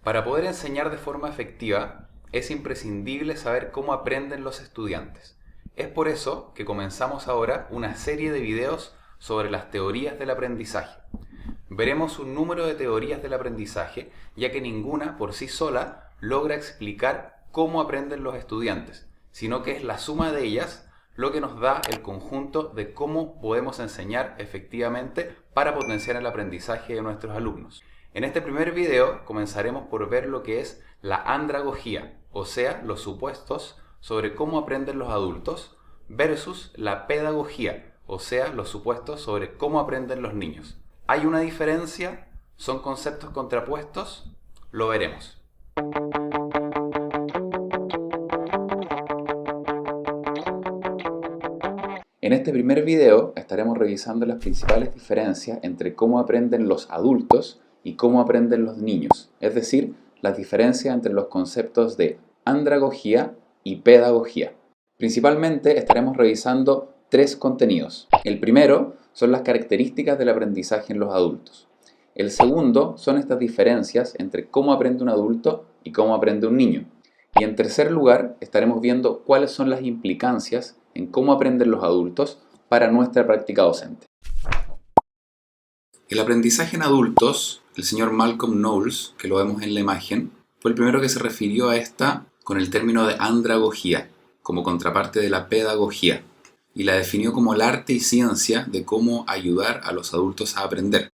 Para poder enseñar de forma efectiva, es imprescindible saber cómo aprenden los estudiantes. Es por eso que comenzamos ahora una serie de videos sobre las teorías del aprendizaje. Veremos un número de teorías del aprendizaje, ya que ninguna por sí sola logra explicar cómo aprenden los estudiantes, sino que es la suma de ellas lo que nos da el conjunto de cómo podemos enseñar efectivamente para potenciar el aprendizaje de nuestros alumnos. En este primer video comenzaremos por ver lo que es la andragogía, o sea, los supuestos sobre cómo aprenden los adultos, versus la pedagogía, o sea, los supuestos sobre cómo aprenden los niños. ¿Hay una diferencia? ¿Son conceptos contrapuestos? Lo veremos. En este primer video estaremos revisando las principales diferencias entre cómo aprenden los adultos y cómo aprenden los niños, es decir, las diferencias entre los conceptos de andragogía y pedagogía. Principalmente estaremos revisando tres contenidos. El primero son las características del aprendizaje en los adultos. El segundo son estas diferencias entre cómo aprende un adulto y cómo aprende un niño. Y en tercer lugar estaremos viendo cuáles son las implicancias en cómo aprenden los adultos para nuestra práctica docente. El aprendizaje en adultos, el señor Malcolm Knowles, que lo vemos en la imagen, fue el primero que se refirió a esta con el término de andragogía, como contraparte de la pedagogía, y la definió como el arte y ciencia de cómo ayudar a los adultos a aprender.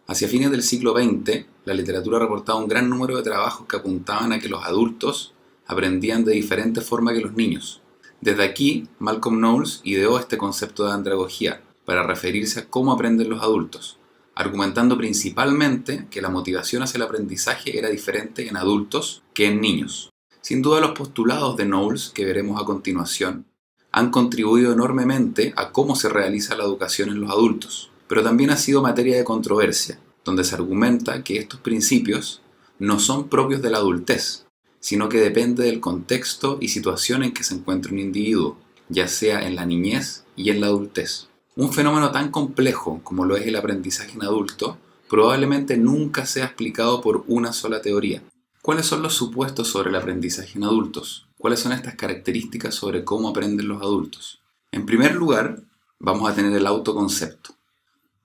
Hacia fines del siglo XX, la literatura reportaba un gran número de trabajos que apuntaban a que los adultos aprendían de diferente forma que los niños. Desde aquí, Malcolm Knowles ideó este concepto de andragogía para referirse a cómo aprenden los adultos, argumentando principalmente que la motivación hacia el aprendizaje era diferente en adultos que en niños. Sin duda, los postulados de Knowles, que veremos a continuación, han contribuido enormemente a cómo se realiza la educación en los adultos, pero también ha sido materia de controversia, donde se argumenta que estos principios no son propios de la adultez, sino que depende del contexto y situación en que se encuentra un individuo, ya sea en la niñez y en la adultez. Un fenómeno tan complejo como lo es el aprendizaje en adulto probablemente nunca sea explicado por una sola teoría. ¿Cuáles son los supuestos sobre el aprendizaje en adultos? ¿Cuáles son estas características sobre cómo aprenden los adultos? En primer lugar, vamos a tener el autoconcepto.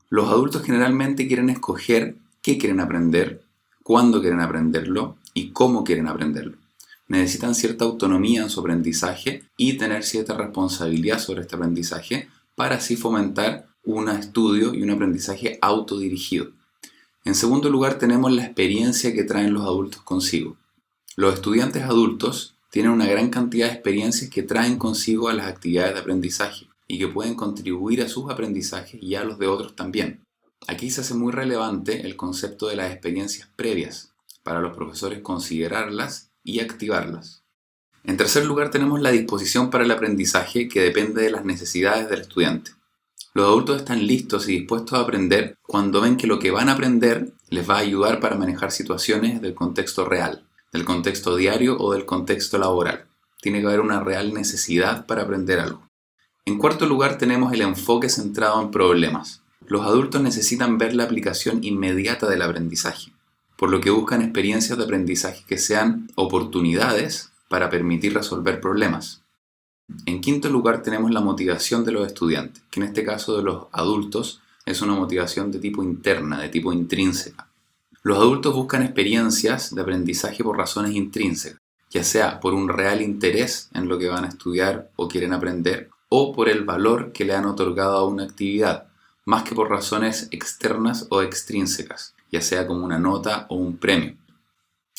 Los adultos generalmente quieren escoger qué quieren aprender, cuándo quieren aprenderlo y cómo quieren aprenderlo. Necesitan cierta autonomía en su aprendizaje y tener cierta responsabilidad sobre este aprendizaje para así fomentar un estudio y un aprendizaje autodirigido. En segundo lugar, tenemos la experiencia que traen los adultos consigo. Los estudiantes adultos tienen una gran cantidad de experiencias que traen consigo a las actividades de aprendizaje y que pueden contribuir a sus aprendizajes y a los de otros también. Aquí se hace muy relevante el concepto de las experiencias previas, para los profesores considerarlas y activarlas. En tercer lugar, tenemos la disposición para el aprendizaje, que depende de las necesidades del estudiante. Los adultos están listos y dispuestos a aprender cuando ven que lo que van a aprender les va a ayudar para manejar situaciones del contexto real, del contexto diario o del contexto laboral. Tiene que haber una real necesidad para aprender algo. En cuarto lugar, tenemos el enfoque centrado en problemas. Los adultos necesitan ver la aplicación inmediata del aprendizaje, por lo que buscan experiencias de aprendizaje que sean oportunidades para permitir resolver problemas. En quinto lugar, tenemos la motivación de los estudiantes, que en este caso de los adultos es una motivación de tipo interna, de tipo intrínseca. Los adultos buscan experiencias de aprendizaje por razones intrínsecas, ya sea por un real interés en lo que van a estudiar o quieren aprender, o por el valor que le han otorgado a una actividad, más que por razones externas o extrínsecas, ya sea como una nota o un premio.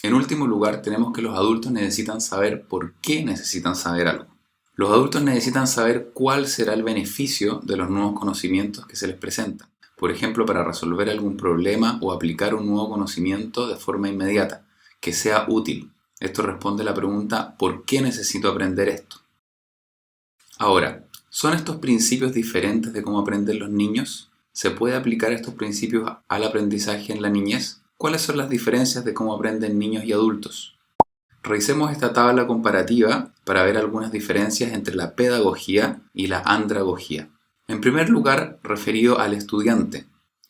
En último lugar, tenemos que los adultos necesitan saber por qué necesitan saber algo. Los adultos necesitan saber cuál será el beneficio de los nuevos conocimientos que se les presentan. Por ejemplo, para resolver algún problema o aplicar un nuevo conocimiento de forma inmediata, que sea útil. Esto responde a la pregunta ¿por qué necesito aprender esto? Ahora, ¿son estos principios diferentes de cómo aprenden los niños? ¿Se puede aplicar estos principios al aprendizaje en la niñez? ¿Cuáles son las diferencias de cómo aprenden niños y adultos? Revisemos esta tabla comparativa para ver algunas diferencias entre la pedagogía y la andragogía. En primer lugar, referido al estudiante.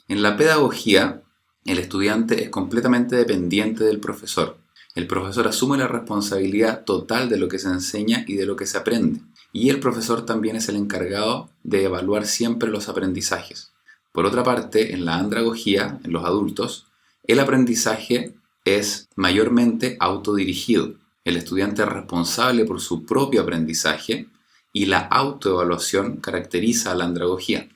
En la pedagogía, El estudiante es completamente dependiente del profesor. El profesor asume la responsabilidad total de lo que se enseña y de lo que se aprende. Y el profesor también es el encargado de evaluar siempre los aprendizajes. Por otra parte, en la andragogía, en los adultos, el aprendizaje es mayormente autodirigido. El estudiante es responsable por su propio aprendizaje y la autoevaluación caracteriza a la andragogía.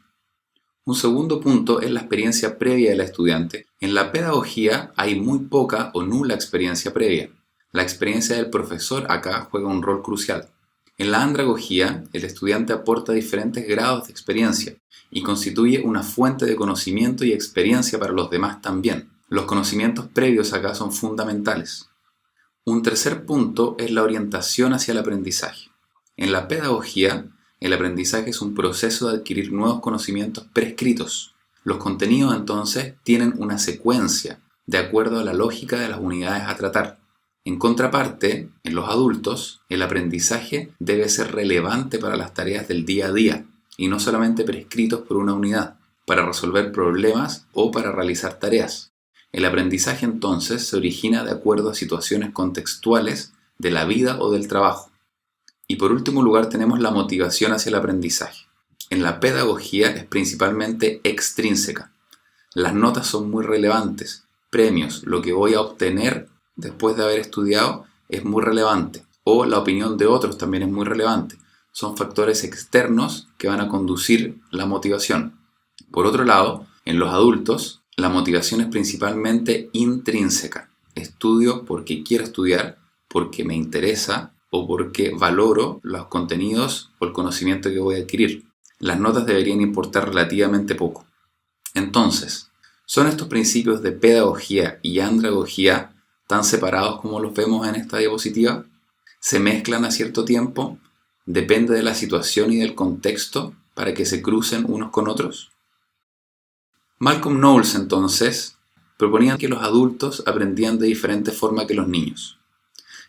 Un segundo punto es la experiencia previa del estudiante. En la pedagogía hay muy poca o nula experiencia previa. La experiencia del profesor acá juega un rol crucial. En la andragogía, el estudiante aporta diferentes grados de experiencia y constituye una fuente de conocimiento y experiencia para los demás también. Los conocimientos previos acá son fundamentales. Un tercer punto es la orientación hacia el aprendizaje. En la pedagogía, el aprendizaje es un proceso de adquirir nuevos conocimientos prescritos. Los contenidos entonces tienen una secuencia de acuerdo a la lógica de las unidades a tratar. En contraparte, en los adultos, el aprendizaje debe ser relevante para las tareas del día a día y no solamente prescritos por una unidad, para resolver problemas o para realizar tareas. El aprendizaje entonces se origina de acuerdo a situaciones contextuales de la vida o del trabajo. Y por último lugar tenemos la motivación hacia el aprendizaje. En la pedagogía es principalmente extrínseca. Las notas son muy relevantes, premios, lo que voy a obtener después de haber estudiado es muy relevante, o la opinión de otros también es muy relevante. Son factores externos que van a conducir la motivación. Por otro lado, en los adultos, la motivación es principalmente intrínseca. Estudio porque quiero estudiar, porque me interesa o porque valoro los contenidos o el conocimiento que voy a adquirir. Las notas deberían importar relativamente poco. Entonces, ¿son estos principios de pedagogía y andragogía tan separados como los vemos en esta diapositiva? ¿Se mezclan a cierto tiempo? ¿Depende de la situación y del contexto para que se crucen unos con otros? Malcolm Knowles, entonces, proponía que los adultos aprendían de diferente forma que los niños.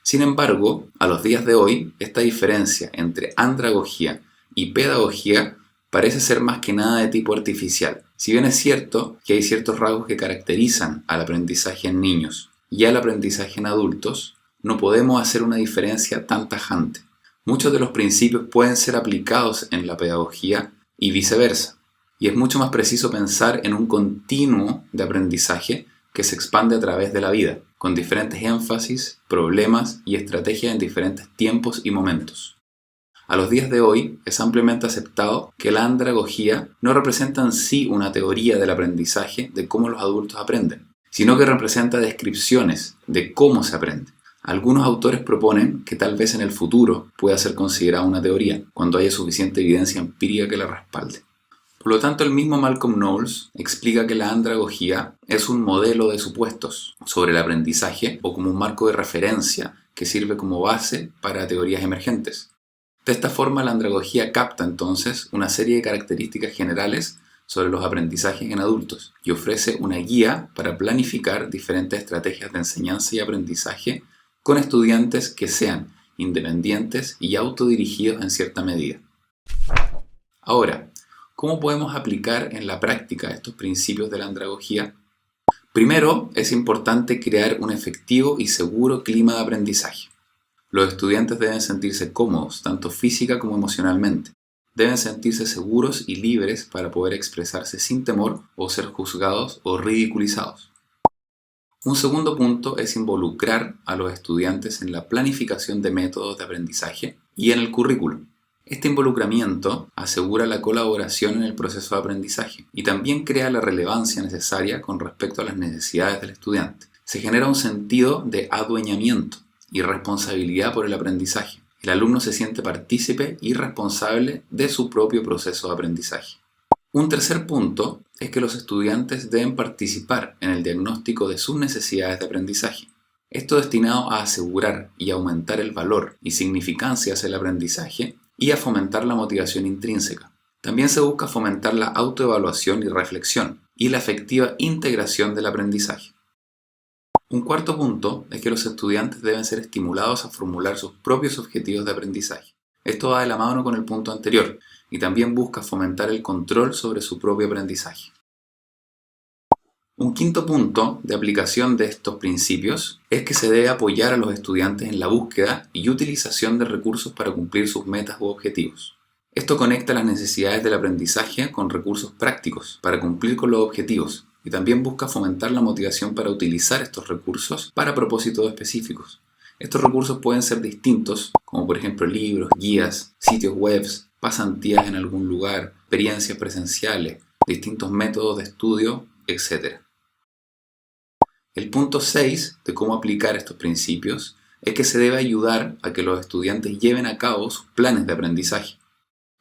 Sin embargo, a los días de hoy, esta diferencia entre andragogía y pedagogía parece ser más que nada de tipo artificial. Si bien es cierto que hay ciertos rasgos que caracterizan al aprendizaje en niños y al aprendizaje en adultos, no podemos hacer una diferencia tan tajante. Muchos de los principios pueden ser aplicados en la pedagogía y viceversa. Y es mucho más preciso pensar en un continuo de aprendizaje que se expande a través de la vida, con diferentes énfasis, problemas y estrategias en diferentes tiempos y momentos. A los días de hoy es ampliamente aceptado que la andragogía no representa en sí una teoría del aprendizaje de cómo los adultos aprenden, sino que representa descripciones de cómo se aprende. Algunos autores proponen que tal vez en el futuro pueda ser considerada una teoría, cuando haya suficiente evidencia empírica que la respalde. Por lo tanto, el mismo Malcolm Knowles explica que la andragogía es un modelo de supuestos sobre el aprendizaje o como un marco de referencia que sirve como base para teorías emergentes. De esta forma, la andragogía capta entonces una serie de características generales sobre los aprendizajes en adultos y ofrece una guía para planificar diferentes estrategias de enseñanza y aprendizaje con estudiantes que sean independientes y autodirigidos en cierta medida. Ahora, ¿cómo podemos aplicar en la práctica estos principios de la andragogía? Primero, es importante crear un efectivo y seguro clima de aprendizaje. Los estudiantes deben sentirse cómodos, tanto física como emocionalmente. Deben sentirse seguros y libres para poder expresarse sin temor o ser juzgados o ridiculizados. Un segundo punto es involucrar a los estudiantes en la planificación de métodos de aprendizaje y en el currículum. Este involucramiento asegura la colaboración en el proceso de aprendizaje y también crea la relevancia necesaria con respecto a las necesidades del estudiante. Se genera un sentido de adueñamiento y responsabilidad por el aprendizaje. El alumno se siente partícipe y responsable de su propio proceso de aprendizaje. Un tercer punto es que los estudiantes deben participar en el diagnóstico de sus necesidades de aprendizaje. Esto destinado a asegurar y aumentar el valor y significancia hacia el aprendizaje y a fomentar la motivación intrínseca. También se busca fomentar la autoevaluación y reflexión y la efectiva integración del aprendizaje. Un cuarto punto es que los estudiantes deben ser estimulados a formular sus propios objetivos de aprendizaje. Esto va de la mano con el punto anterior y también busca fomentar el control sobre su propio aprendizaje. Un quinto punto de aplicación de estos principios es que se debe apoyar a los estudiantes en la búsqueda y utilización de recursos para cumplir sus metas u objetivos. Esto conecta las necesidades del aprendizaje con recursos prácticos para cumplir con los objetivos y también busca fomentar la motivación para utilizar estos recursos para propósitos específicos. Estos recursos pueden ser distintos, como por ejemplo libros, guías, sitios web, pasantías en algún lugar, experiencias presenciales, distintos métodos de estudio, etc. El punto 6 de cómo aplicar estos principios es que se debe ayudar a que los estudiantes lleven a cabo sus planes de aprendizaje.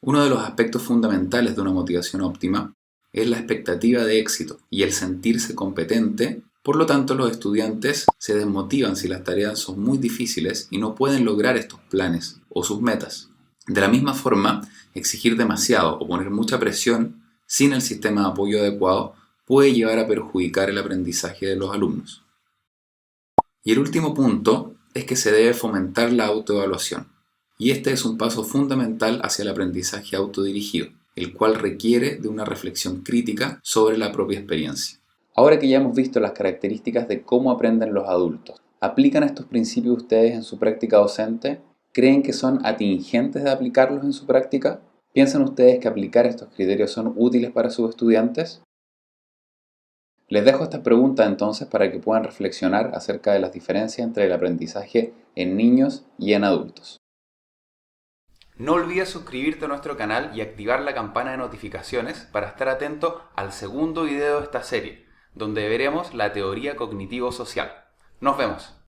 Uno de los aspectos fundamentales de una motivación óptima es la expectativa de éxito y el sentirse competente. Por lo tanto, los estudiantes se desmotivan si las tareas son muy difíciles y no pueden lograr estos planes o sus metas. De la misma forma, exigir demasiado o poner mucha presión sin el sistema de apoyo adecuado puede llevar a perjudicar el aprendizaje de los alumnos. Y el último punto es que se debe fomentar la autoevaluación. Y este es un paso fundamental hacia el aprendizaje autodirigido, el cual requiere de una reflexión crítica sobre la propia experiencia. Ahora que ya hemos visto las características de cómo aprenden los adultos, ¿aplican estos principios ustedes en su práctica docente? ¿Creen que son atingentes de aplicarlos en su práctica? ¿Piensan ustedes que aplicar estos criterios son útiles para sus estudiantes? Les dejo esta pregunta entonces para que puedan reflexionar acerca de las diferencias entre el aprendizaje en niños y en adultos. No olvides suscribirte a nuestro canal y activar la campana de notificaciones para estar atento al segundo video de esta serie, donde veremos la teoría cognitivo-social. Nos vemos.